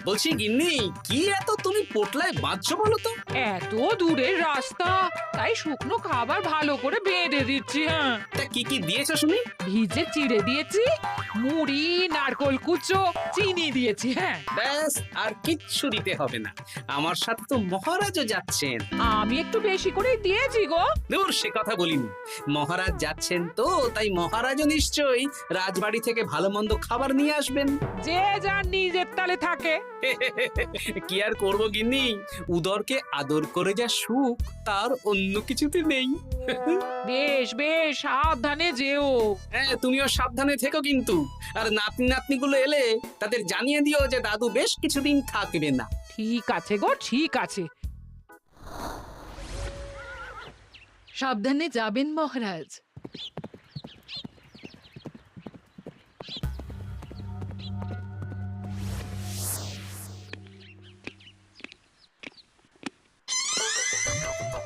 বলছি গিন্নি, কি এত তুমি পোটলায় বাঁধছো বলো তো? এত দূরের রাস্তা, তাই শুকনো খাবার ভালো করে বেঁধে দিচ্ছি। হ্যাঁ, তা কি কি দিয়েছো শুনি? ভিজে চিড়ে দিয়েছি, মুড়ি, নারকোল কুচো, চিনি দিয়েছি। হ্যাঁ, ব্যাস, আর কিচ্ছু দিতে হবে না। আমার সাথে তো মহারাজও যাচ্ছেন। আমি একটু বেশি করে দিয়েছি গো। দূর, সে কথা বলিনি। মহারাজ যাচ্ছেন তো, তাই মহারাজও নিশ্চয়ই রাজবাড়ি থেকে ভালো মন্দ খাবার নিয়ে আসবেন। যে যার নিজের তালে থাকে। কি আর করবো গিন্নি, উদরকে আদর করে যা সুখ, তার অন্য কিছুতে নেই। বেশ বেশ, সাবধানে যেও। হ্যাঁ, তুমিও সাবধানে থেকো কিন্তু। আর নাতনি নাতনিগুলো এলে তাদের জানিয়ে দিও যে দাদু বেশ কিছুদিন থাকবে না। ঠিক আছে গো, ঠিক আছে। সাবধানে যাবেন মহারাজ।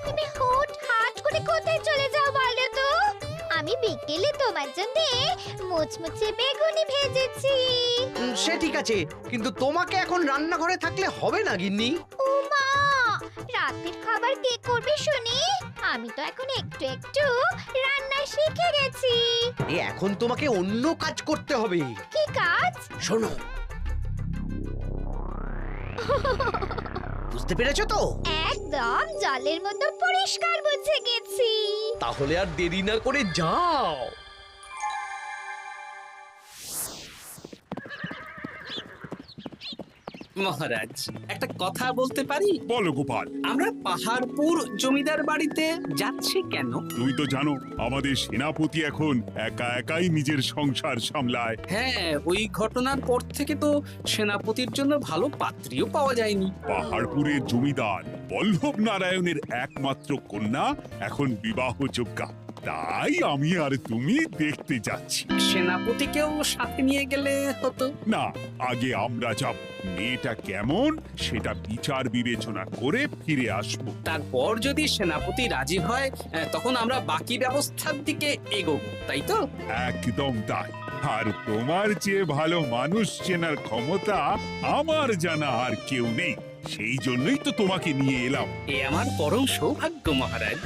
তুমি হুটহাট করে কোথায় চলে যাও বলো তো? আমি বিকেলে তোমার জন্য মুচমুচে বেগুনি ভেজেছি। সে ঠিক আছে, কিন্তু তোমাকে এখন রান্নাঘরে থাকলে হবে না গিন্নি। ও মা, রাতের খাবার কে করবে শুনি? আমি তো এখন একটু একটু রান্না শিখে গেছি। এখন তোমাকে অন্য কাজ করতে হবে। কি কাজ? শোনো, বুঝতে পেরেছো তো? একদম জলের মতো পরিষ্কার বুঝে গেছি। তাহলে আর দেরি না করে যাও। মহারাজ, একটা কথা বলতে পারি? বলো গোপাল। আমরা পাহাড়পুর জমিদার বাড়িতে যাচ্ছি কেন? তুই তো জানো আমাদের সেনাপতি এখন একা একাই নিজের সংসার সামলায়। হ্যাঁ, ওই ঘটনার পর থেকে তো সেনাপতির জন্য ভালো পাত্রীও পাওয়া যায়নি। পাহাড়পুরের জমিদার বল্লভ নারায়ণের একমাত্র কন্যা এখন বিবাহযোগ্যা, তাই আমি আর তুমি দেখতে যাচ্ছি। সেনাপতিকেও সাথে নিয়ে গেলে হতো। না, আগে আমরা যাব, মেয়েটা কেমন সেটা বিচার বিবেচনা করে ফিরে আসবো। তারপর যদি সেনাপতি রাজি হয়, তখন আমরা বাকি ব্যবস্থার দিকে এগোবো, তাই তো? একদম তাই। আর তোমার চেয়ে ভালো মানুষ চেনার ক্ষমতা আমার জানা আর কেউ নেই, সেই জন্যই তো তোমাকে নিয়ে এলাম। এ আমার পরম সৌভাগ্য মহারাজ।